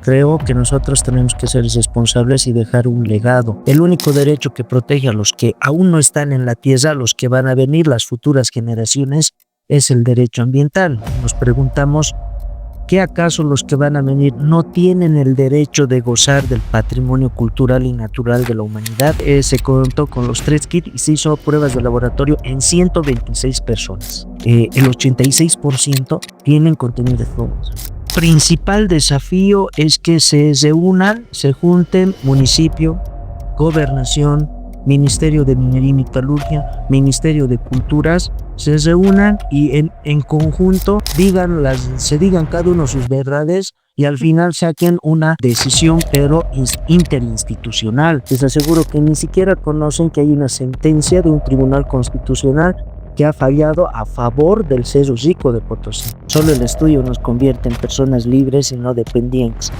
Creo que nosotros tenemos que ser responsables y dejar un legado. El único derecho que protege a los que aún no están en la tierra, a los que van a venir, las futuras generaciones, es el derecho ambiental. Nos preguntamos, ¿qué acaso los que van a venir no tienen el derecho de gozar del patrimonio cultural y natural de la humanidad? Se contó con los 3 kits y se hizo pruebas de laboratorio en 126 personas. El 86% tienen contenido de fumos. Principal desafío es que se reúnan, se junten municipio, gobernación, Ministerio de Minería y Metalurgia, Ministerio de Culturas, se reúnan y en conjunto se digan cada uno sus verdades y al final saquen una decisión, pero interinstitucional. Les aseguro que ni siquiera conocen que hay una sentencia de un tribunal constitucional que ha fallado a favor del Cerro Rico de Potosí. Solo el estudio nos convierte en personas libres y no dependientes.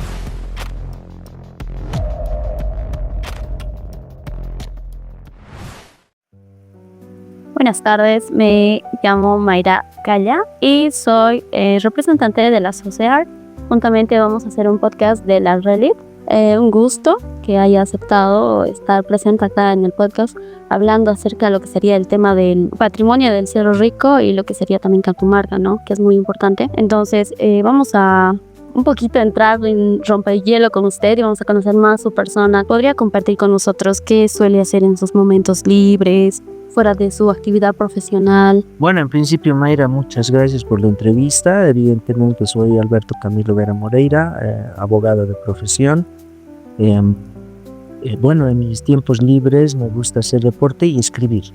Buenas tardes, me llamo Mayra Calla y soy representante de la SOCEAR. Juntamente vamos a hacer un podcast de la RELIT. Un gusto que haya aceptado estar presente acá en el podcast hablando acerca de lo que sería el tema del patrimonio del Cerro Rico y lo que sería también Catamarca, ¿no? Que es muy importante. Entonces vamos a un poquito entrar en rompehielo con usted y vamos a conocer más su persona. ¿Podría compartir con nosotros qué suele hacer en sus momentos libres, fuera de su actividad profesional? Bueno, en principio, Mayra, muchas gracias por la entrevista. Evidentemente soy Alberto Camilo Vera Moreira, abogado de profesión. Bueno, en mis tiempos libres me gusta hacer deporte y escribir.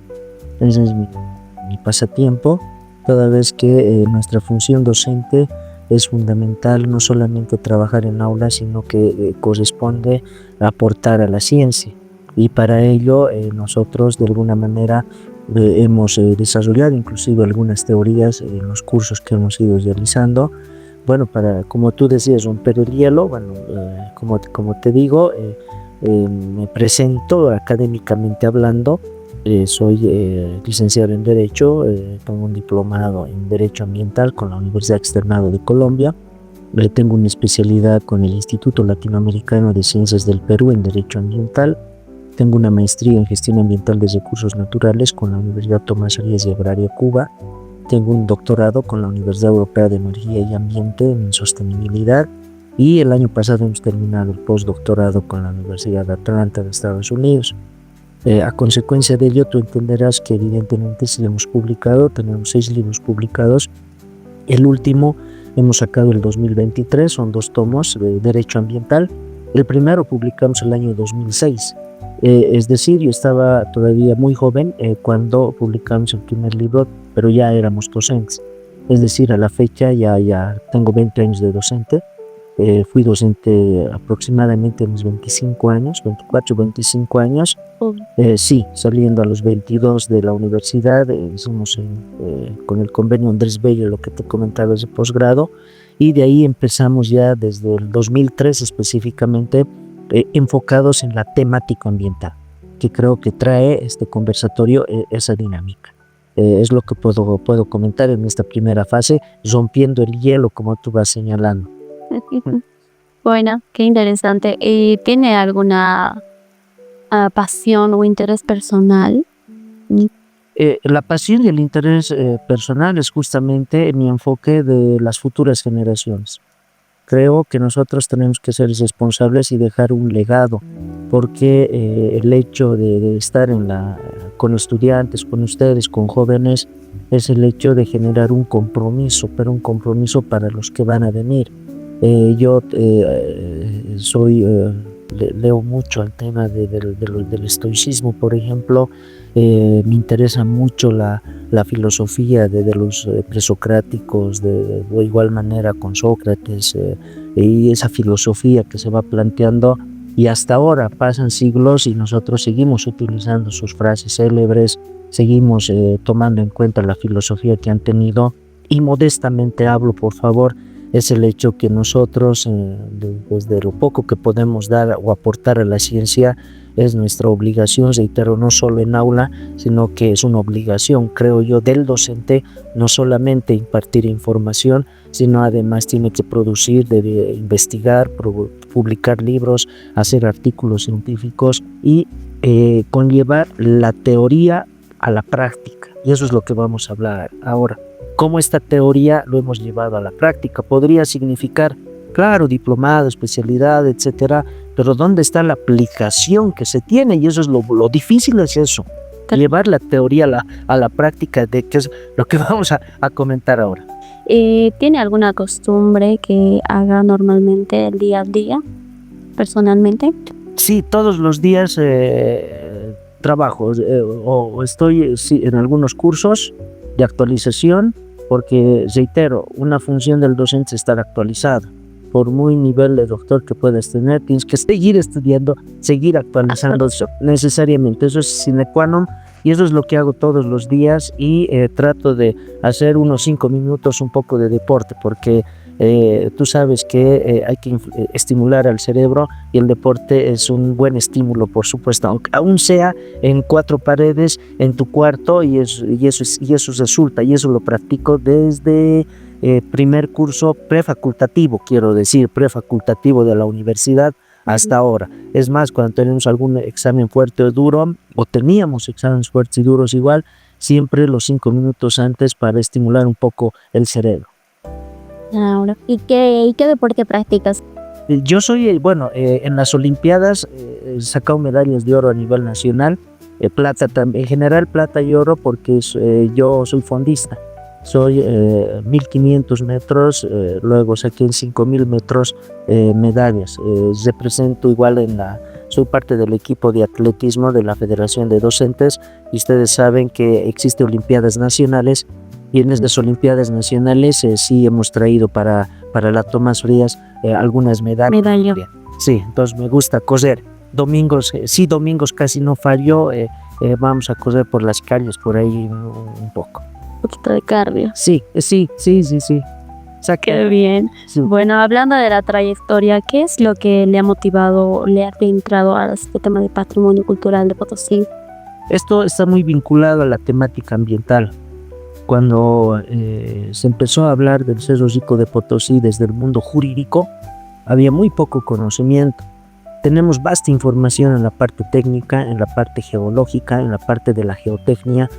Ese es mi pasatiempo, toda vez que nuestra función docente es fundamental no solamente trabajar en aulas, sino que corresponde aportar a la ciencia. Y para ello nosotros de alguna manera hemos desarrollado inclusive algunas teorías en los cursos que hemos ido realizando. Bueno, para, como tú decías, romper el hielo, bueno, como te digo, me presento académicamente hablando. Soy licenciado en Derecho, tengo un diplomado en Derecho Ambiental con la Universidad Externado de Colombia. Tengo una especialidad con el Instituto Latinoamericano de Ciencias del Perú en Derecho Ambiental. Tengo una maestría en Gestión Ambiental de Recursos Naturales con la Universidad Tomás Arias de Agraria, Cuba. Tengo un doctorado con la Universidad Europea de Energía y Ambiente en Sostenibilidad. Y el año pasado hemos terminado el postdoctorado con la Universidad de Atlanta de Estados Unidos. A consecuencia de ello, tú entenderás que evidentemente sí hemos publicado, tenemos 6 libros publicados. El último hemos sacado el 2023, son 2 tomos de Derecho Ambiental. El primero publicamos el año 2006. Es decir, yo estaba todavía muy joven cuando publicamos el primer libro, pero ya éramos docentes. Es decir, a la fecha ya tengo 20 años de docente. Fui docente aproximadamente unos 25 años, 24, 25 años. Sí, saliendo a los 22 de la universidad, hicimos con el convenio Andrés Bello lo que te comentaba de posgrado, y de ahí empezamos ya desde el 2003 específicamente enfocados en la temática ambiental, que creo que trae este conversatorio esa dinámica. Es lo que puedo comentar en esta primera fase, rompiendo el hielo como tú vas señalando. Bueno, qué interesante. ¿Y tiene alguna pasión o interés personal? La pasión y el interés personal es justamente mi enfoque de las futuras generaciones. Creo que nosotros tenemos que ser responsables y dejar un legado, porque el hecho de estar con estudiantes, con ustedes, con jóvenes, es el hecho de generar un compromiso, pero un compromiso para los que van a venir. Yo leo mucho el tema del estoicismo, por ejemplo. Me interesa mucho la filosofía de los presocráticos, de igual manera con Sócrates, y esa filosofía que se va planteando, y hasta ahora pasan siglos y nosotros seguimos utilizando sus frases célebres, seguimos tomando en cuenta la filosofía que han tenido. Y modestamente hablo, por favor, es el hecho que nosotros, desde lo poco que podemos dar o aportar a la ciencia, es nuestra obligación, reitero, no solo en aula, sino que es una obligación, creo yo, del docente, no solamente impartir información, sino además tiene que producir, debe investigar, publicar libros, hacer artículos científicos y conllevar la teoría a la práctica. Y eso es lo que vamos a hablar ahora. Cómo esta teoría lo hemos llevado a la práctica. Podría significar, claro, diplomado, especialidad, etcétera, pero ¿dónde está la aplicación que se tiene? Y eso es lo difícil, es eso, llevar la teoría a la práctica, de que es lo que vamos a comentar ahora. ¿Tiene alguna costumbre que haga normalmente el día a día, personalmente? Sí, todos los días trabajo o estoy en algunos cursos de actualización, porque reitero, una función del docente es estar actualizado. Por muy nivel de doctor que puedas tener, tienes que seguir estudiando, seguir actualizando necesariamente. Eso es sine qua non y eso es lo que hago todos los días y trato de hacer unos 5 minutos un poco de deporte, porque tú sabes que hay que estimular al cerebro y el deporte es un buen estímulo, por supuesto, aunque aún sea en 4 paredes en tu cuarto, y eso resulta, y eso lo practico desde primer curso prefacultativo, prefacultativo de la universidad hasta ahora. Es más, cuando tenemos algún examen fuerte o duro, o teníamos exámenes fuertes y duros igual, siempre los 5 minutos antes para estimular un poco el cerebro. Ahora, ¿y qué deporte practicas? Yo soy, en las Olimpiadas he sacado medallas de oro a nivel nacional, plata también, en general plata y oro, porque yo soy fondista. Soy 1500 metros, luego saqué en 5000 metros medallas. Represento igual soy parte del equipo de atletismo de la Federación de Docentes, y ustedes saben que existen Olimpiadas Nacionales, y en estas Olimpiadas Nacionales sí hemos traído para la Tomás Frías algunas medallas. Sí, entonces me gusta correr. Domingos casi no fallo, vamos a correr por las calles por ahí un poco. Un poquito de cardio. Sí. Qué bien. Sí. Bueno, hablando de la trayectoria, ¿qué es lo que le ha motivado, le ha entrado a este tema de patrimonio cultural de Potosí? Esto está muy vinculado a la temática ambiental. Cuando se empezó a hablar del Cerro Rico de Potosí desde el mundo jurídico, había muy poco conocimiento. Tenemos vasta información en la parte técnica, en la parte geológica, en la parte de la geotecnia,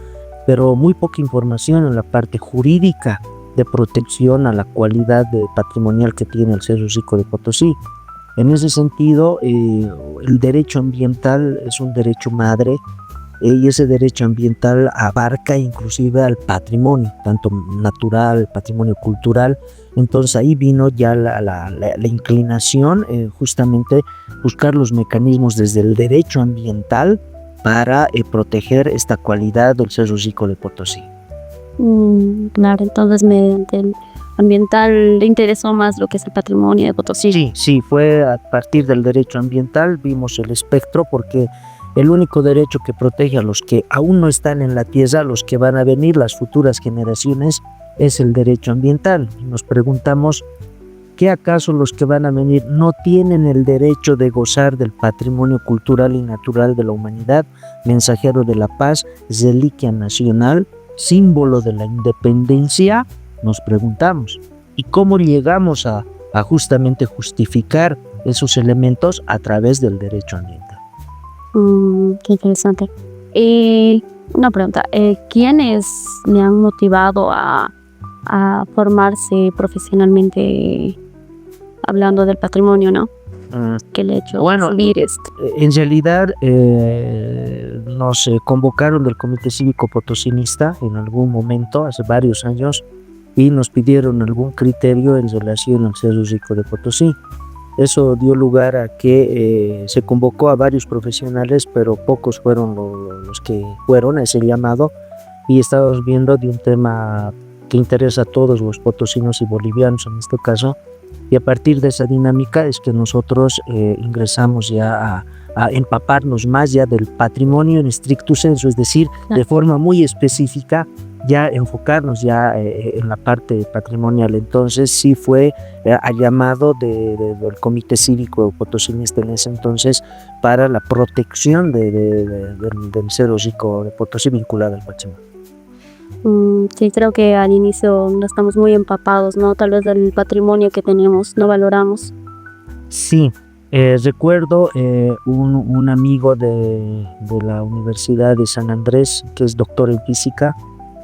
pero muy poca información en la parte jurídica de protección a la cualidad patrimonial que tiene el Cerro Rico de Potosí. En ese sentido, el derecho ambiental es un derecho madre, y ese derecho ambiental abarca inclusive al patrimonio, tanto natural, patrimonio cultural. Entonces ahí vino ya la inclinación, justamente buscar los mecanismos desde el derecho ambiental para proteger esta cualidad del Cerro Rico de Potosí. Claro, entonces mediante el ambiental le interesó más lo que es el patrimonio de Potosí. Sí, fue a partir del derecho ambiental, vimos el espectro, porque el único derecho que protege a los que aún no están en la tierra, a los que van a venir, las futuras generaciones, es el derecho ambiental. Y nos preguntamos, ¿qué acaso los que van a venir no tienen el derecho de gozar del patrimonio cultural y natural de la humanidad, mensajero de la paz, reliquia nacional, símbolo de la independencia? Nos preguntamos. ¿Y cómo llegamos a justamente justificar esos elementos? A través del derecho ambiental. Qué interesante. Una pregunta, ¿quiénes le han motivado a formarse profesionalmente hablando del patrimonio, no? ¿Qué le ha hecho subir esto? En realidad nos convocaron del Comité Cívico Potosinista en algún momento, hace varios años, y nos pidieron algún criterio en relación al Cerro Rico de Potosí. Eso dio lugar a que se convocó a varios profesionales, pero pocos fueron los que fueron a ese llamado, y estamos viendo de un tema que interesa a todos los potosinos y bolivianos en este caso, y a partir de esa dinámica es que nosotros ingresamos ya a empaparnos más ya del patrimonio en estricto senso, es decir, de forma muy específica, ya enfocarnos ya en la parte patrimonial. Entonces sí fue a llamado del Comité Cívico Potosinista en ese entonces para la protección del Cerro Rico de Potosí vinculado al patrimonio. Sí, creo que al inicio no estamos muy empapados, ¿no? Tal vez del patrimonio que tenemos, no valoramos. Sí, recuerdo un amigo de la Universidad de San Andrés, que es doctor en física,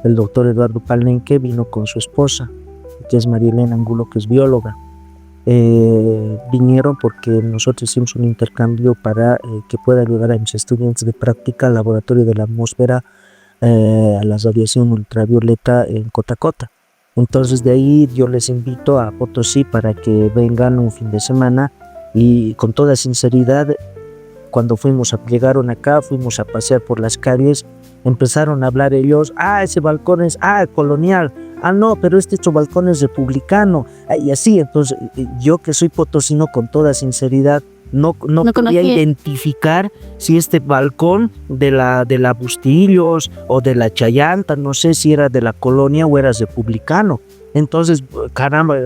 el doctor Eduardo Palenque, vino con su esposa, que es María Elena Angulo, que es bióloga. Vinieron porque nosotros hicimos un intercambio para que pueda ayudar a mis estudiantes de práctica al laboratorio de la atmósfera, a la radiación ultravioleta en Cotacota. Entonces de ahí yo les invito a Potosí para que vengan un fin de semana, y con toda sinceridad, cuando llegaron acá, fuimos a pasear por las calles, empezaron a hablar ellos, ese balcón es colonial, no, pero este otro balcón es republicano, y así. Entonces yo, que soy potosino, con toda sinceridad, no podía identificar si este balcón de la Bustillos o de la Chayanta, no sé si era de la colonia o era republicano. Entonces, caramba,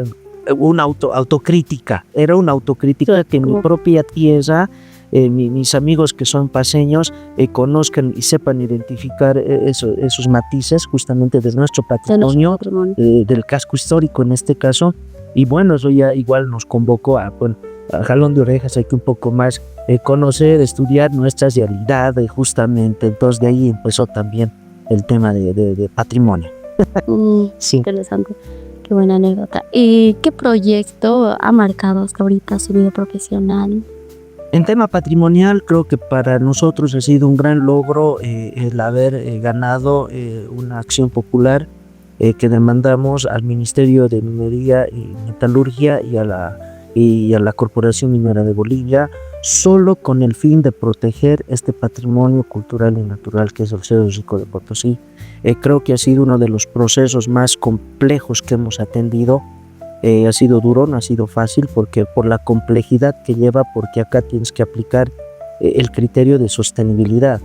una autocrítica, era una autocrítica que en mi propia tierra, mis amigos que son paseños conozcan y sepan identificar esos matices justamente de nuestro patrimonio, del casco histórico en este caso. Y bueno, eso ya igual nos convocó a jalón de orejas, hay que un poco más conocer, estudiar nuestras realidades justamente. Entonces de ahí empezó también el tema de patrimonio. Sí. Interesante, qué buena anécdota. ¿Y qué proyecto ha marcado hasta ahorita su vida profesional? En tema patrimonial, creo que para nosotros ha sido un gran logro el haber ganado una acción popular que demandamos al Ministerio de Minería y Metalurgia y a la Corporación Minera de Bolivia, solo con el fin de proteger este patrimonio cultural y natural que es el Cerro Rico de Potosí. Creo que ha sido uno de los procesos más complejos que hemos atendido. Ha sido duro, no ha sido fácil, porque por la complejidad que lleva, porque acá tienes que aplicar el criterio de sostenibilidad,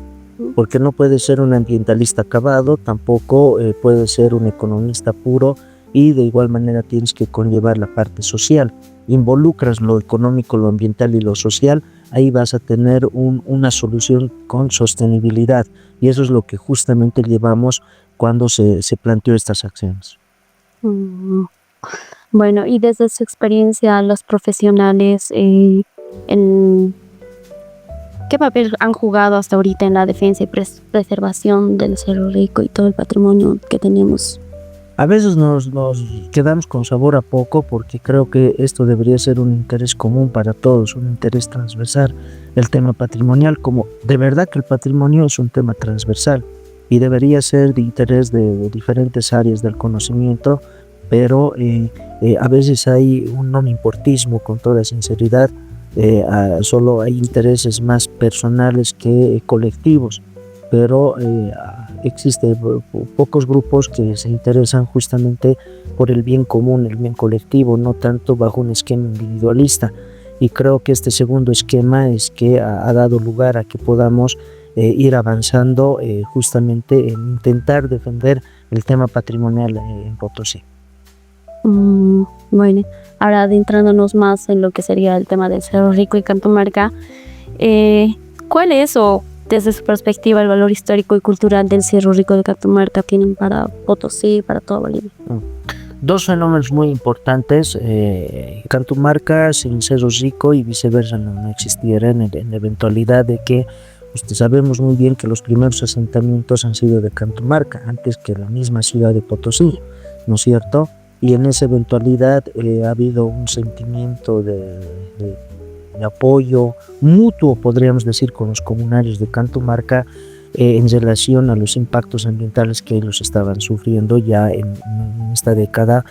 porque no puedes ser un ambientalista acabado, tampoco puedes ser un economista puro, y de igual manera tienes que conllevar la parte social. Involucras lo económico, lo ambiental y lo social, ahí vas a tener una solución con sostenibilidad, y eso es lo que justamente llevamos cuando se planteó estas acciones. Bueno, y desde su experiencia, los profesionales, ¿qué papel han jugado hasta ahorita en la defensa y preservación del Cerro Rico y todo el patrimonio que tenemos? A veces nos quedamos con sabor a poco, porque creo que esto debería ser un interés común para todos, un interés transversal, el tema patrimonial, como de verdad que el patrimonio es un tema transversal y debería ser de interés de diferentes áreas del conocimiento, pero a veces hay un non-importismo, con toda sinceridad. Solo hay intereses más personales que colectivos, pero existen pocos grupos que se interesan justamente por el bien común, el bien colectivo, no tanto bajo un esquema individualista. Y creo que este segundo esquema es que ha dado lugar a que podamos ir avanzando justamente en intentar defender el tema patrimonial en Potosí. Bueno, ahora adentrándonos más en lo que sería el tema del Cerro Rico y Catamarca, ¿cuál es, o desde su perspectiva, el valor histórico y cultural del Cerro Rico de Catamarca tienen para Potosí, para toda Bolivia? Dos fenómenos muy importantes. Catamarca sin Cerro Rico y viceversa no existieran, en la eventualidad de que sabemos muy bien que los primeros asentamientos han sido de Catamarca antes que la misma ciudad de Potosí, ¿no es cierto? Y en esa eventualidad ha habido un sentimiento de apoyo mutuo, podríamos decir, con los comunarios de Catamarca en relación a los impactos ambientales que ellos estaban sufriendo ya en esta década,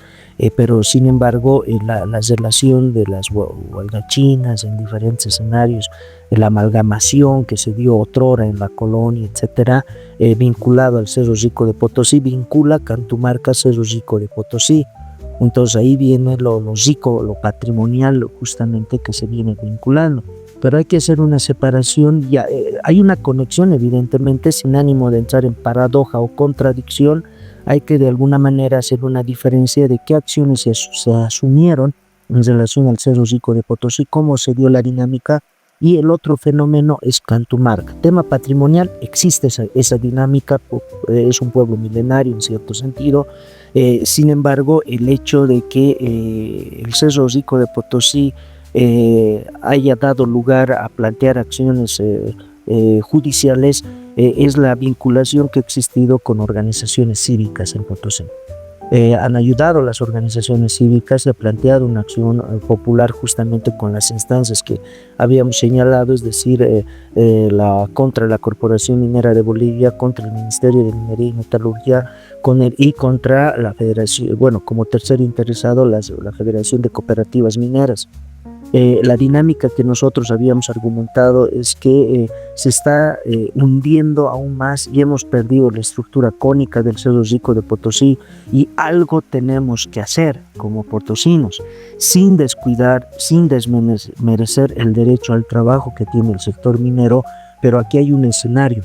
pero sin embargo la relación de las hualgachinas en diferentes escenarios, la amalgamación que se dio otrora en la colonia, etcétera, vinculado al Cerro Rico de Potosí, vincula Catamarca Cerro Rico de Potosí. Entonces ahí viene lo rico, lo patrimonial justamente que se viene vinculando. Pero hay que hacer una separación, hay una conexión evidentemente, sin ánimo de entrar en paradoja o contradicción. hay que de alguna manera hacer una diferencia de qué acciones se asumieron en relación al Cerro Rico de Potosí, cómo se dio la dinámica. Y el otro fenómeno es Cantumarca. Tema patrimonial, existe esa dinámica, es un pueblo milenario en cierto sentido. Sin embargo, el hecho de que el Cerro Rico de Potosí haya dado lugar a plantear acciones judiciales es la vinculación que ha existido con organizaciones cívicas en Potosí. Han ayudado las organizaciones cívicas, se ha planteado una acción popular justamente con las instancias que habíamos señalado, es decir, contra la Corporación Minera de Bolivia, contra el Ministerio de Minería y Metalurgia y contra la Federación, bueno, como tercer interesado, la Federación de Cooperativas Mineras. La dinámica que nosotros habíamos argumentado es que se está hundiendo aún más y hemos perdido la estructura cónica del Cerro Rico de Potosí, y algo tenemos que hacer como potosinos, sin descuidar, sin desmerecer el derecho al trabajo que tiene el sector minero, pero aquí hay un escenario.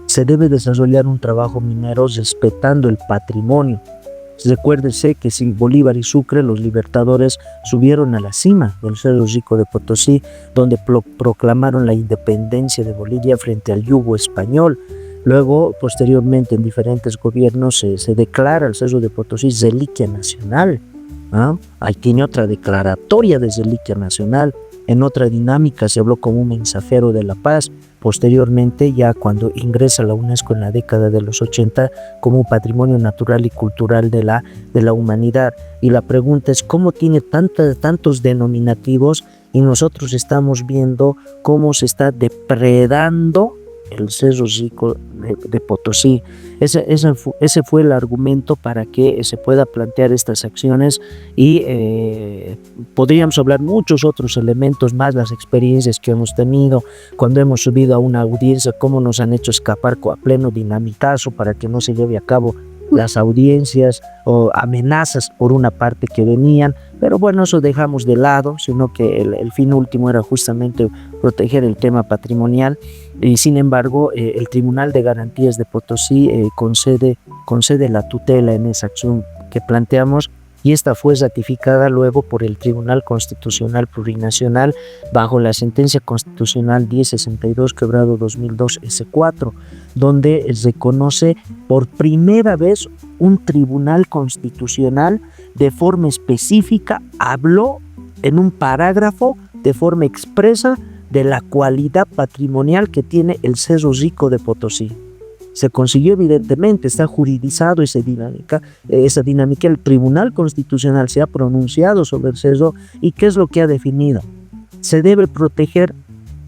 Se debe desarrollar un trabajo minero respetando el patrimonio. Recuérdese que sin Bolívar y Sucre, los libertadores subieron a la cima del Cerro Rico de Potosí, donde proclamaron la independencia de Bolivia frente al yugo español. Luego, posteriormente, en diferentes gobiernos se declara el Cerro de Potosí reliquia nacional. Ahí tiene otra declaratoria de reliquia nacional. En otra dinámica se habló como un mensajero de la paz. Posteriormente, ya cuando ingresa la UNESCO en la década de los 80 como un patrimonio natural y cultural de la humanidad. Y la pregunta es, ¿cómo tiene tantos denominativos y nosotros estamos viendo cómo se está depredando el Cerro Rico de Potosí? Ese fue el argumento para que se pueda plantear estas acciones, y podríamos hablar muchos otros elementos más, las experiencias que hemos tenido cuando hemos subido a una audiencia, cómo nos han hecho escapar a pleno dinamitazo para que no se lleve a cabo las audiencias, o amenazas por una parte que venían, pero bueno, eso dejamos de lado, sino que el fin último era justamente proteger el tema patrimonial. Y sin embargo, el Tribunal de Garantías de Potosí concede la tutela en esa acción que planteamos, y esta fue ratificada luego por el Tribunal Constitucional Plurinacional bajo la sentencia constitucional 1062/2002 S4, donde reconoce por primera vez un tribunal constitucional de forma específica, habló en un parágrafo de forma expresa de la cualidad patrimonial que tiene el Cerro Rico de Potosí. Se consiguió, evidentemente, está juridizado esa dinámica. El Tribunal Constitucional se ha pronunciado sobre el cerro, y ¿qué es lo que ha definido? Se debe proteger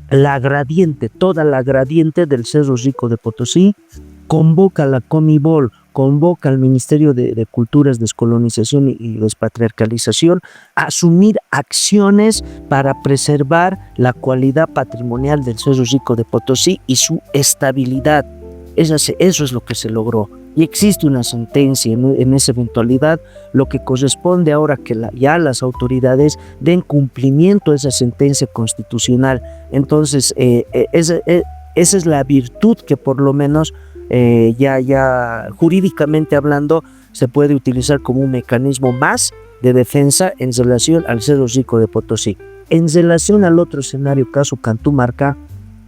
la gradiente, toda la gradiente del Cerro Rico de Potosí. Convoca a la Comibol, convoca al Ministerio de Culturas, Descolonización y Despatriarcalización a asumir acciones para preservar la cualidad patrimonial del Cerro Rico de Potosí y su estabilidad. Eso es lo que se logró, y existe una sentencia en esa eventualidad. Lo que corresponde ahora que ya las autoridades den cumplimiento a esa sentencia constitucional. Entonces, esa es la virtud que por lo menos ya jurídicamente hablando se puede utilizar como un mecanismo más de defensa en relación al Cerro Rico de Potosí. En relación al otro escenario, caso Cantumarca,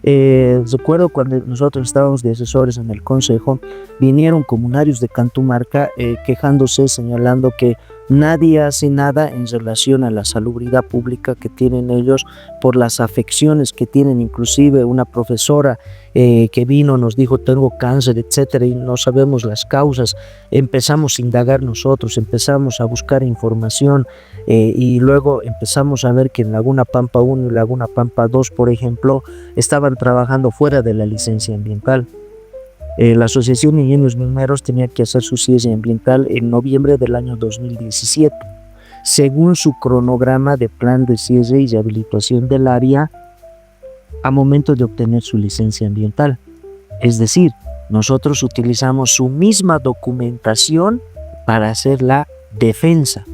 recuerdo cuando nosotros estábamos de asesores en el consejo, vinieron comunarios de Cantumarca quejándose, señalando que nadie hace nada en relación a la salubridad pública que tienen ellos por las afecciones que tienen. Inclusive una profesora que vino nos dijo: tengo cáncer, etcétera, y no sabemos las causas. Empezamos a indagar nosotros, empezamos a buscar información, y luego empezamos a ver que en Laguna Pampa 1 y Laguna Pampa 2, por ejemplo, estaban trabajando fuera de la licencia ambiental. La Asociación de Ingenieros Mineros tenía que hacer su cierre ambiental en noviembre del año 2017. Según su cronograma de plan de cierre y rehabilitación del área, a momento de obtener su licencia ambiental. Es decir, nosotros utilizamos su misma documentación para hacer la defensa.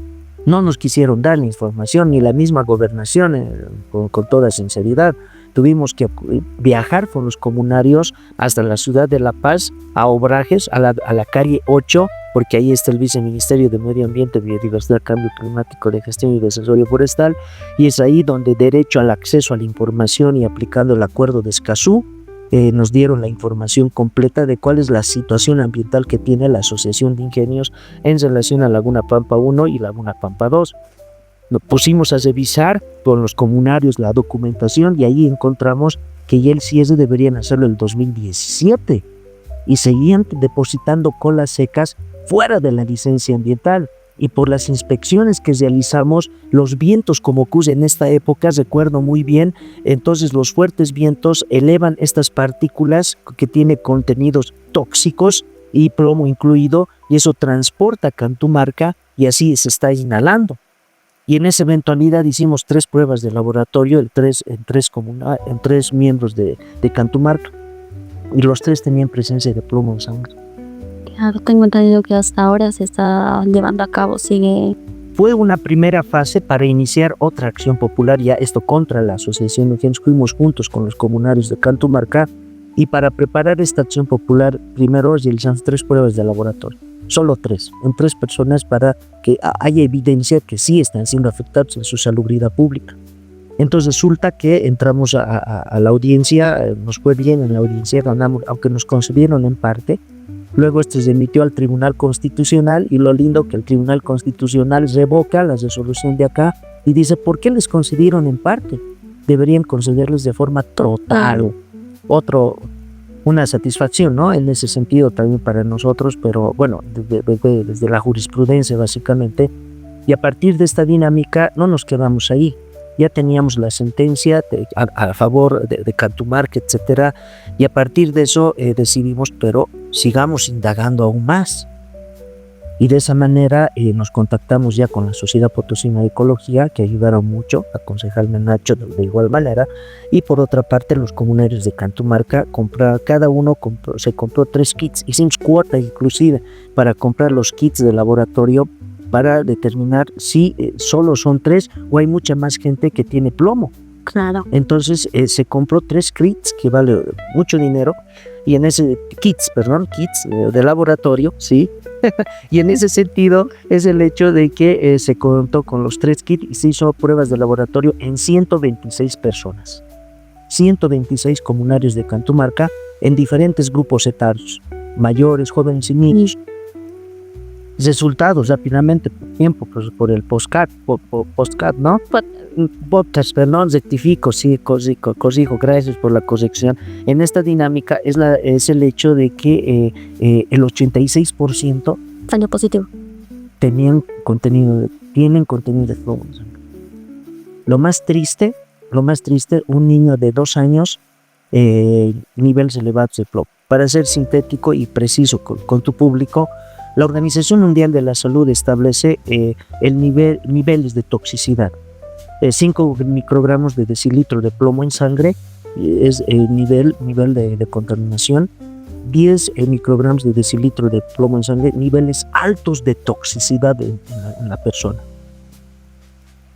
No nos quisieron dar la información, ni la misma gobernación, con toda sinceridad. Tuvimos que viajar con los comunarios hasta la ciudad de La Paz, a Obrajes, a la calle 8, porque ahí está el Viceministerio de Medio Ambiente, Biodiversidad, Cambio Climático, de Gestión y Desarrollo Forestal, y es ahí donde derecho al acceso a la información y aplicando el acuerdo de Escazú, nos dieron la información completa de cuál es la situación ambiental que tiene la Asociación de Ingenios en relación a Laguna Pampa 1 y Laguna Pampa 2. Nos pusimos a revisar con los comunarios la documentación y ahí encontramos que ya el cierre deberían hacerlo el 2017 y seguían depositando colas secas fuera de la licencia ambiental. Y por las inspecciones que realizamos, los vientos, como ocurre en esta época, recuerdo muy bien, entonces los fuertes vientos elevan estas partículas que tienen contenidos tóxicos y plomo incluido, y eso transporta a Cantumarca y así se está inhalando. Y en esa eventualidad hicimos 3 pruebas de laboratorio en tres miembros de Cantumarca, y los 3 tenían presencia de plomo en sangre. Claro, tengo entendido que hasta ahora se está llevando a cabo, sigue. Fue una primera fase para iniciar otra acción popular, ya esto contra la Asociación de Ingenios. Fuimos juntos con los comunarios de Cantumarca y para preparar esta acción popular, primero realizamos 3 pruebas de laboratorio, solo 3, en 3 personas para que haya evidencia que sí están siendo afectados en su salubridad pública. Entonces resulta que entramos a la audiencia, nos fue bien en la audiencia, ganamos, aunque nos concedieron en parte. Luego esto se emitió al Tribunal Constitucional y lo lindo que el Tribunal Constitucional revoca la resolución de acá y dice, ¿por qué les concedieron en parte? Deberían concederles de forma total. Una satisfacción, ¿no? En ese sentido también para nosotros, pero bueno, desde la jurisprudencia básicamente. Y a partir de esta dinámica no nos quedamos ahí. Ya teníamos la sentencia a favor de Cantumarca, etcétera, y a partir de eso decidimos, pero sigamos indagando aún más. Y de esa manera nos contactamos ya con la Sociedad Potosina de Ecología, que ayudaron mucho, aconsejarme Nacho de igual manera, y por otra parte los comunarios de Cantumarca, cada uno se compró 3 kits, hicimos cuota inclusive para comprar los kits de laboratorio, para determinar si solo son 3 o hay mucha más gente que tiene plomo. Claro. Entonces se compró 3 kits que vale mucho dinero y en ese kits de laboratorio, sí. Y en ese sentido es el hecho de que se contó con los 3 kits y se hizo pruebas de laboratorio en 126 personas. 126 comunarios de Cantumarca en diferentes grupos etarios, mayores, jóvenes y niños. Resultados rápidamente, por tiempo, pues, por el postcat, ¿no? Podcast, perdón, rectifico, sí, corrijo, gracias por la corrección. En esta dinámica es el hecho de que el 86% salió positivo. Tienen contenido de plomo en sangre. Lo más triste, un niño de 2 años, niveles elevados de plomo. Para ser sintético y preciso con tu público, la Organización Mundial de la Salud establece niveles de toxicidad. 5 microgramos de decilitro de plomo en sangre es el nivel de contaminación. 10 microgramos de decilitro de plomo en sangre, niveles altos de toxicidad en la persona.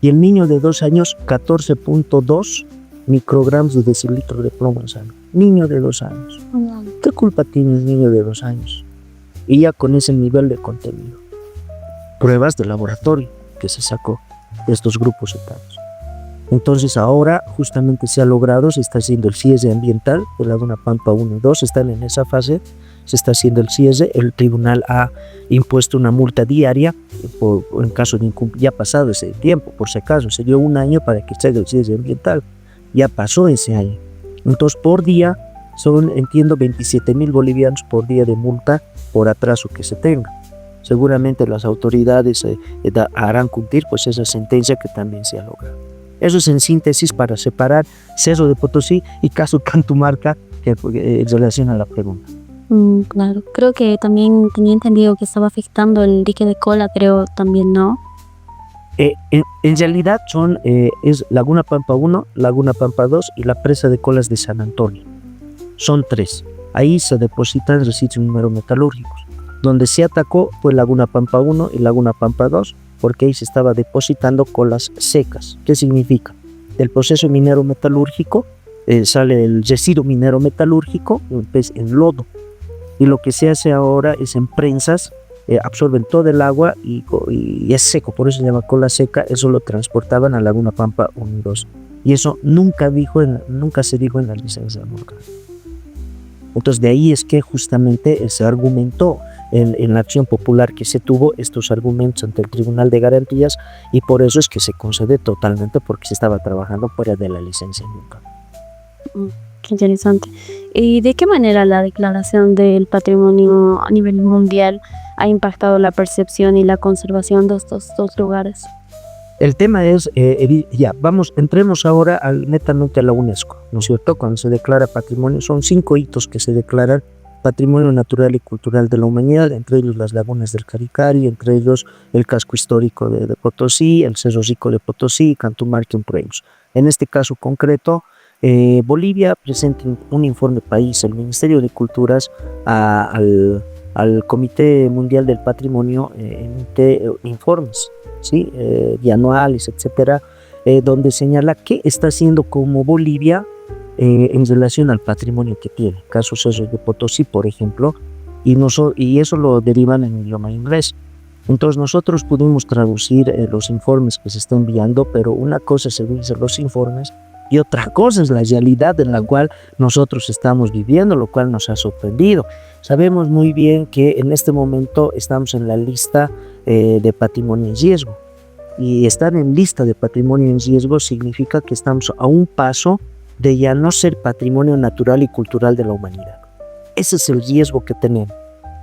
Y el niño de 2 años, 14.2 microgramos de decilitro de plomo en sangre. Niño de 2 años. ¿Qué culpa tiene el niño de 2 años? Y ya con ese nivel de contenido. Pruebas de laboratorio que se sacó de estos grupos etarios. Entonces ahora justamente se ha logrado, se está haciendo el cierre ambiental de Laguna Pampa 1 y 2, están en esa fase, se está haciendo el cierre, el tribunal ha impuesto una multa diaria en caso de incumplimiento, ya ha pasado ese tiempo, por si acaso, se dio 1 año para que se haga el cierre ambiental, ya pasó ese año. Entonces por día son, entiendo, 27,000 bolivianos por día de multa por atraso que se tenga. Seguramente las autoridades harán cumplir pues esa sentencia que también se ha logrado. Eso es en síntesis para separar Cerro de Potosí y caso Cantumarca en relación a la pregunta. Claro, creo que también tenía entendido que estaba afectando el dique de cola, creo también, ¿no? En realidad es Laguna Pampa 1, Laguna Pampa 2 y la presa de colas de San Antonio. Son 3. Ahí se depositan residuos minero-metalúrgicos. Donde se atacó fue Laguna Pampa 1 y Laguna Pampa 2, porque ahí se estaba depositando colas secas. ¿Qué significa? Del proceso minero-metalúrgico sale el residuo minero-metalúrgico en lodo. Y lo que se hace ahora es en prensas absorben todo el agua y es seco, por eso se llama cola seca. Eso lo transportaban a Laguna Pampa 1 y 2. Y eso nunca se dijo en la licencia ambiental. Entonces de ahí es que justamente se argumentó en la acción popular que se tuvo estos argumentos ante el Tribunal de Garantías, y por eso es que se concede totalmente, porque se estaba trabajando fuera de la licencia ambiental. Qué interesante. ¿Y de qué manera la declaración del patrimonio a nivel mundial ha impactado la percepción y la conservación de estos dos lugares? El tema es, entremos ahora netamente a la UNESCO, ¿no es cierto? Cuando se declara patrimonio, son 5 hitos que se declaran patrimonio natural y cultural de la humanidad, entre ellos las lagunas del Caricari, entre ellos el casco histórico de Potosí, el Cerro Rico de Potosí y Cantumarque, entre ellos. En este caso concreto, Bolivia presenta un informe país, el Ministerio de Culturas, al Comité Mundial del Patrimonio, emite informes, ¿sí? Bianuales, etcétera, donde señala qué está haciendo como Bolivia en relación al patrimonio que tiene. Caso Cerro de Potosí, por ejemplo, y eso lo derivan en idioma inglés. Entonces nosotros pudimos traducir los informes que se están enviando, pero una cosa es revisar los informes y otra cosa es la realidad en la cual nosotros estamos viviendo, lo cual nos ha sorprendido. Sabemos muy bien que en este momento estamos en la lista de patrimonio en riesgo, y estar en lista de patrimonio en riesgo significa que estamos a un paso de ya no ser patrimonio natural y cultural de la humanidad. Ese es el riesgo que tenemos.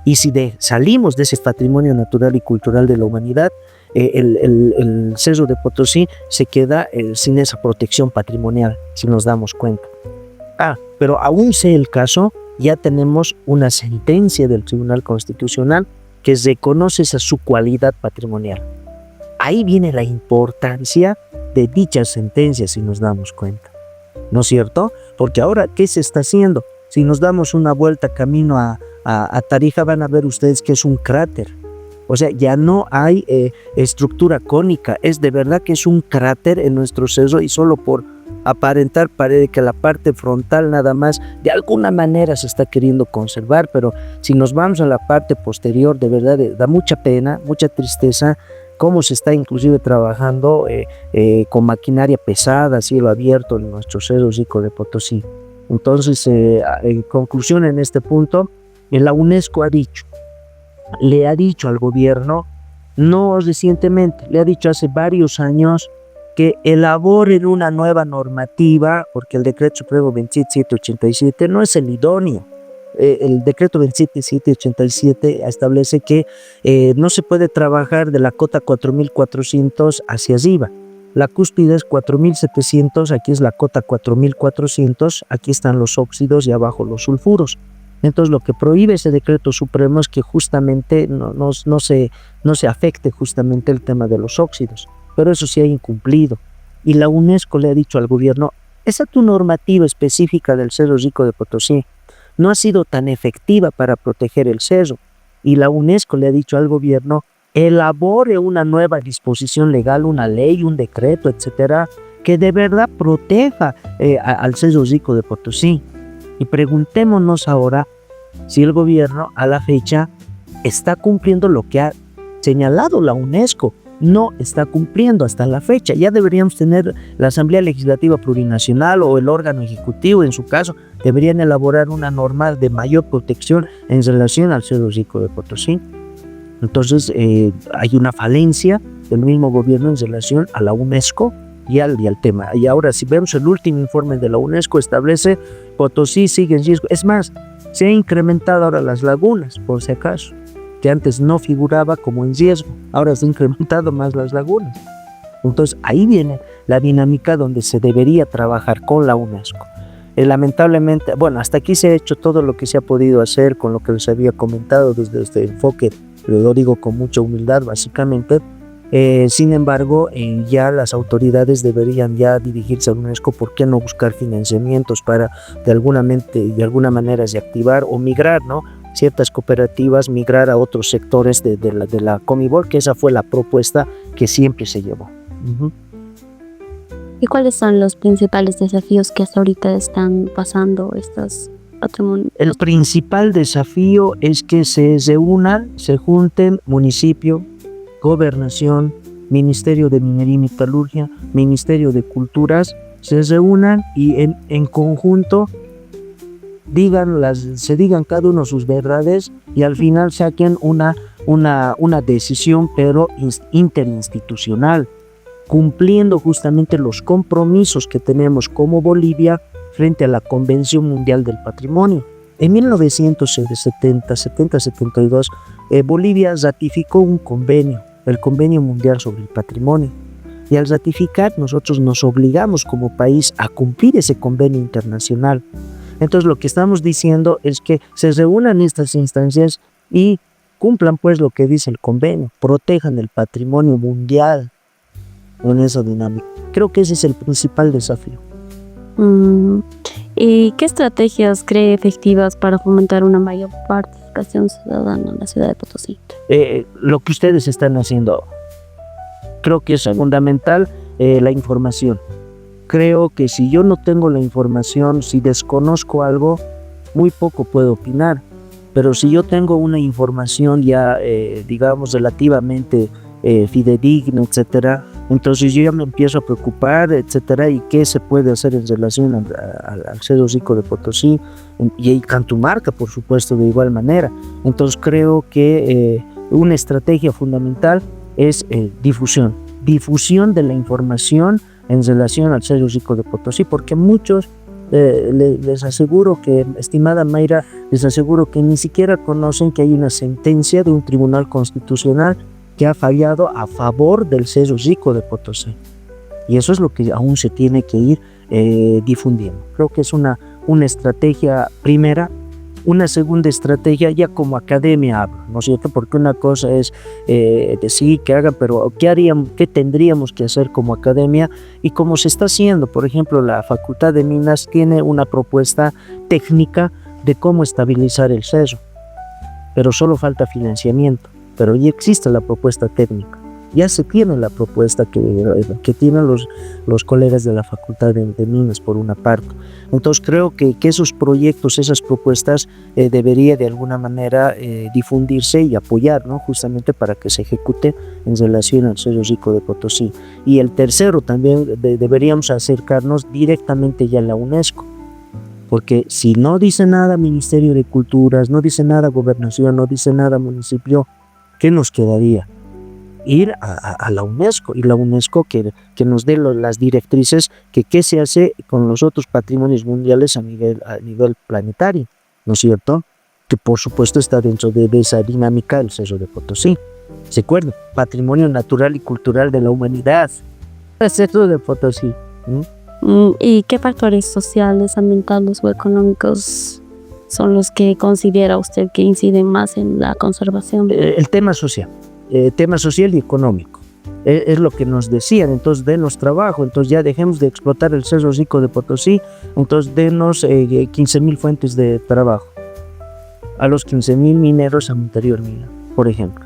Y si salimos de ese patrimonio natural y cultural de la humanidad, el Cerro de Potosí se queda sin esa protección patrimonial, si nos damos cuenta. Pero aún sea el caso, ya tenemos una sentencia del Tribunal Constitucional que reconoce su cualidad patrimonial. Ahí viene la importancia de dichas sentencias, si nos damos cuenta, ¿no es cierto? Porque ahora, ¿qué se está haciendo? Si nos damos una vuelta camino a Tarija, van a ver ustedes que es un cráter. O sea, ya no hay estructura cónica, es de verdad que es un cráter en nuestro cerro, y solo por aparentar parece que la parte frontal nada más de alguna manera se está queriendo conservar, pero si nos vamos a la parte posterior, de verdad da mucha pena, mucha tristeza cómo se está inclusive trabajando con maquinaria pesada, cielo abierto en nuestro Cerro Rico de Potosí. Entonces, en conclusión en este punto, la UNESCO le ha dicho al gobierno, no recientemente, le ha dicho hace varios años, que elaboren una nueva normativa, porque el decreto supremo 27787 no es el idóneo. El decreto 27787 establece que no se puede trabajar de la cota 4400 hacia arriba. La cúspide es 4700, aquí es la cota 4400, aquí están los óxidos y abajo los sulfuros. Entonces lo que prohíbe ese decreto supremo es que justamente no se afecte justamente el tema de los óxidos, pero eso sí ha incumplido. Y la UNESCO le ha dicho al gobierno, esa tu normativa específica del Cerro Rico de Potosí no ha sido tan efectiva para proteger el cerro. Y la UNESCO le ha dicho al gobierno, elabore una nueva disposición legal, una ley, un decreto, etcétera, que de verdad proteja al Cerro Rico de Potosí. Y preguntémonos ahora si el gobierno a la fecha está cumpliendo lo que ha señalado la UNESCO. No está cumpliendo hasta la fecha. Ya deberíamos tener la Asamblea Legislativa Plurinacional o el órgano ejecutivo, en su caso, deberían elaborar una norma de mayor protección en relación al Cerro Rico de Potosí. Entonces hay una falencia del mismo gobierno en relación a la UNESCO y al tema. Y ahora, si vemos el último informe de la UNESCO, establece Potosí sigue en riesgo. Es más, se ha incrementado ahora las lagunas, por si acaso, que antes no figuraba como en riesgo, ahora se ha incrementado más las lagunas. Entonces ahí viene la dinámica donde se debería trabajar con la UNESCO. Lamentablemente, bueno, hasta aquí se ha hecho todo lo que se ha podido hacer con lo que les había comentado desde este enfoque, lo digo con mucha humildad básicamente. Sin embargo, ya las autoridades deberían ya dirigirse a la UNESCO. ¿Por qué no buscar financiamientos para de alguna manera reactivar o migrar, ¿no?, ciertas cooperativas, migrar a otros sectores de la Comibol, que esa fue la propuesta que siempre se llevó. ¿Y cuáles son los principales desafíos que hasta ahorita están pasando estas patrimonio. El principal desafío es que se junten municipio, gobernación, Ministerio de Minería y Metalurgia, Ministerio de Culturas, se reúnan y en conjunto se digan cada uno sus verdades y al final saquen una decisión, pero interinstitucional, cumpliendo justamente los compromisos que tenemos como Bolivia frente a la Convención Mundial del Patrimonio. En 1972, Bolivia ratificó un convenio, el Convenio Mundial sobre el Patrimonio. Y al ratificar, nosotros nos obligamos como país a cumplir ese convenio internacional. Entonces, lo que estamos diciendo es que se reúnan estas instancias y cumplan pues lo que dice el convenio, protejan el patrimonio mundial en esa dinámica. Creo que ese es el principal desafío. ¿Y qué estrategias cree efectivas para fomentar una mayor participación ciudadana en la ciudad de Potosí? Lo que ustedes están haciendo, creo que es fundamental, la información. Creo que si yo no tengo la información, si desconozco algo, muy poco puedo opinar. Pero si yo tengo una información ya, digamos, relativamente fidedigna, etcétera, entonces yo ya me empiezo a preocupar, etcétera, y qué se puede hacer en relación al Cerro Rico de Potosí y Cantumarca, por supuesto, de igual manera. Entonces creo que una estrategia fundamental es difusión de la información en relación al Cerro Rico de Potosí, porque muchos, les aseguro que, estimada Mayra, les aseguro que ni siquiera conocen que hay una sentencia de un tribunal constitucional que ha fallado a favor del Cerro Rico de Potosí. Y eso es lo que aún se tiene que ir difundiendo. Creo que es una estrategia primera. Una segunda estrategia, ya como academia hablo, ¿no es cierto? Porque una cosa es decir que hagan, pero ¿qué tendríamos que hacer como academia? Y como se está haciendo, por ejemplo, la Facultad de Minas tiene una propuesta técnica de cómo estabilizar el cerro, pero solo falta financiamiento. Pero ya existe la propuesta técnica, ya se tiene la propuesta que tienen los colegas de la Facultad de Minas por una parte. Entonces creo que esos proyectos, esas propuestas debería de alguna manera difundirse y apoyar, ¿no? Justamente para que se ejecute en relación al Cerro Rico de Potosí. Y el tercero también deberíamos acercarnos directamente ya a la UNESCO. Porque si no dice nada Ministerio de Culturas, no dice nada Gobernación, no dice nada Municipio, ¿qué nos quedaría? Ir a la UNESCO, y la UNESCO que nos dé las directrices que qué se hace con los otros patrimonios mundiales a nivel planetario, ¿no es cierto? Que por supuesto está dentro de esa dinámica el Cerro de Potosí. ¿Se acuerdan? Patrimonio natural y cultural de la humanidad. El Cerro de Potosí. ¿Y qué factores sociales, ambientales o económicos son los que considera usted que inciden más en la conservación? El tema social y económico. Es lo que nos decían. Entonces denos trabajo, entonces ya dejemos de explotar el Cerro Rico de Potosí, entonces denos 15,000 fuentes de trabajo a los 15,000 mineros a Montería Hormiga, por ejemplo.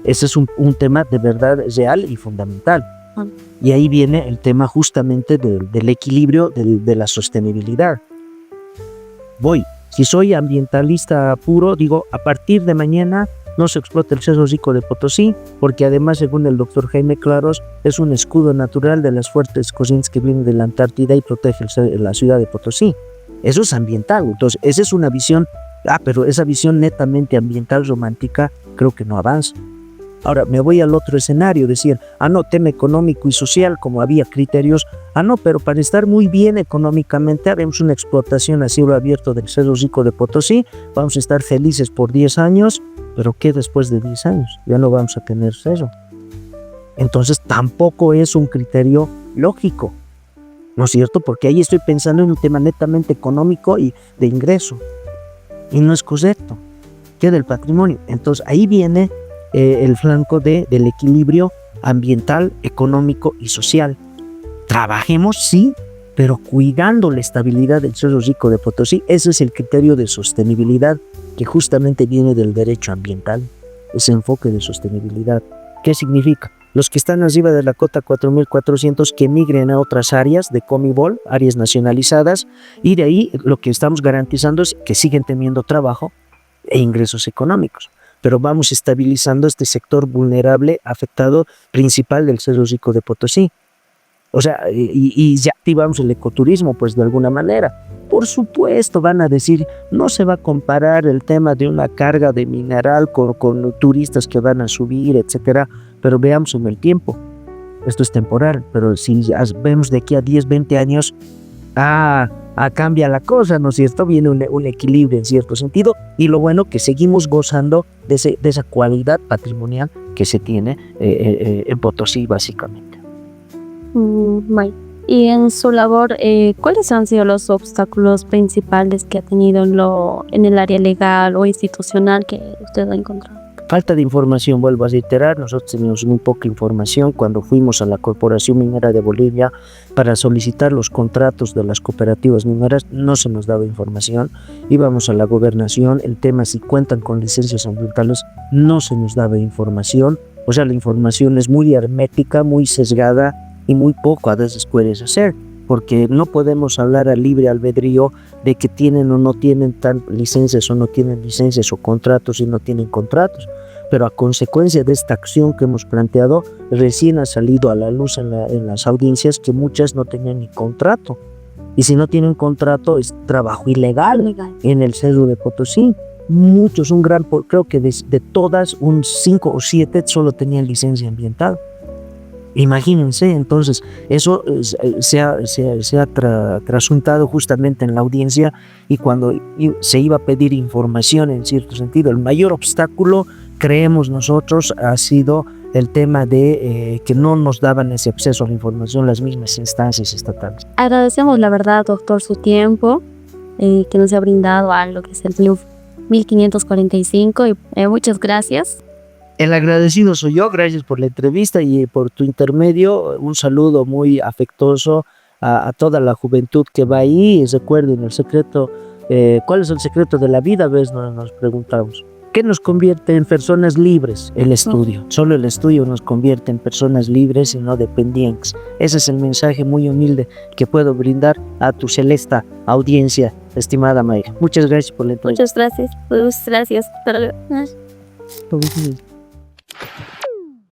Ese es un tema de verdad real y fundamental. Y ahí viene el tema justamente del equilibrio de la sostenibilidad. Si soy ambientalista puro, digo, a partir de mañana no se explota el Cerro Rico de Potosí, porque además, según el doctor Jaime Claros, es un escudo natural de las fuertes corrientes que vienen de la Antártida y protege la ciudad de Potosí. Eso es ambiental. Entonces, esa es una visión, pero esa visión netamente ambiental romántica creo que no avanza. Ahora, me voy al otro escenario, decir, no, tema económico y social, como había criterios, no, pero para estar muy bien económicamente, haremos una explotación a cielo abierto del Cerro Rico de Potosí, vamos a estar felices por 10 años, pero ¿qué después de 10 años? Ya no vamos a tener cerro. Entonces, tampoco es un criterio lógico, ¿no es cierto? Porque ahí estoy pensando en un tema netamente económico y de ingreso, y no es correcto, que del patrimonio. Entonces, ahí viene el flanco del equilibrio ambiental, económico y social. Trabajemos, sí, pero cuidando la estabilidad del Cerro Rico de Potosí. Ese es el criterio de sostenibilidad que justamente viene del derecho ambiental, ese enfoque de sostenibilidad. ¿Qué significa? Los que están arriba de la cota 4.400 que migren a otras áreas de Comibol, áreas nacionalizadas, y de ahí lo que estamos garantizando es que siguen teniendo trabajo e ingresos económicos. Pero vamos estabilizando este sector vulnerable afectado principal del Cerro Rico de Potosí. O sea, y ya activamos el ecoturismo, pues de alguna manera. Por supuesto, van a decir, no se va a comparar el tema de una carga de mineral con turistas que van a subir, etcétera, pero veamos en el tiempo. Esto es temporal, pero si ya vemos de aquí a 10, 20 años, cambia la cosa, ¿no es cierto? Viene un equilibrio en cierto sentido, y lo bueno que seguimos gozando de esa cualidad patrimonial que se tiene en Potosí, básicamente. Bueno. Y en su labor, ¿cuáles han sido los obstáculos principales que ha tenido en el área legal o institucional que usted ha encontrado? Falta de información, vuelvo a reiterar, nosotros teníamos muy poca información. Cuando fuimos a la Corporación Minera de Bolivia para solicitar los contratos de las cooperativas mineras, no se nos daba información. Íbamos a la gobernación, el tema si cuentan con licencias ambientales, no se nos daba información. O sea, la información es muy hermética, muy sesgada, y muy poco a veces puedes hacer, porque no podemos hablar a libre albedrío de que tienen o no tienen licencias o no tienen licencias, o contratos y no tienen contratos. Pero a consecuencia de esta acción que hemos planteado, recién ha salido a la luz en las audiencias que muchas no tenían ni contrato. Y si no tienen contrato, es trabajo ilegal en el Cerro de Potosí. Muchos, creo que de todas, un 5 o 7 solo tenían licencia ambiental. Imagínense, entonces, eso se ha trasuntado justamente en la audiencia, y cuando se iba a pedir información, en cierto sentido, el mayor obstáculo, creemos nosotros, ha sido el tema de que no nos daban ese acceso a la información las mismas instancias estatales. Agradecemos, la verdad, doctor, su tiempo que nos ha brindado a lo que es el Club 1545, y muchas gracias. El agradecido soy yo, gracias por la entrevista y por tu intermedio. Un saludo muy afectuoso a toda la juventud que va ahí. Y recuerden el secreto, ¿cuál es el secreto de la vida? Nos preguntamos. ¿Qué nos convierte en personas libres? El estudio. Solo el estudio nos convierte en personas libres y no dependientes. Ese es el mensaje muy humilde que puedo brindar a tu celesta audiencia, estimada Mayra. Muchas gracias por la entrevista. Muchas gracias. Muchas gracias. Todo bien.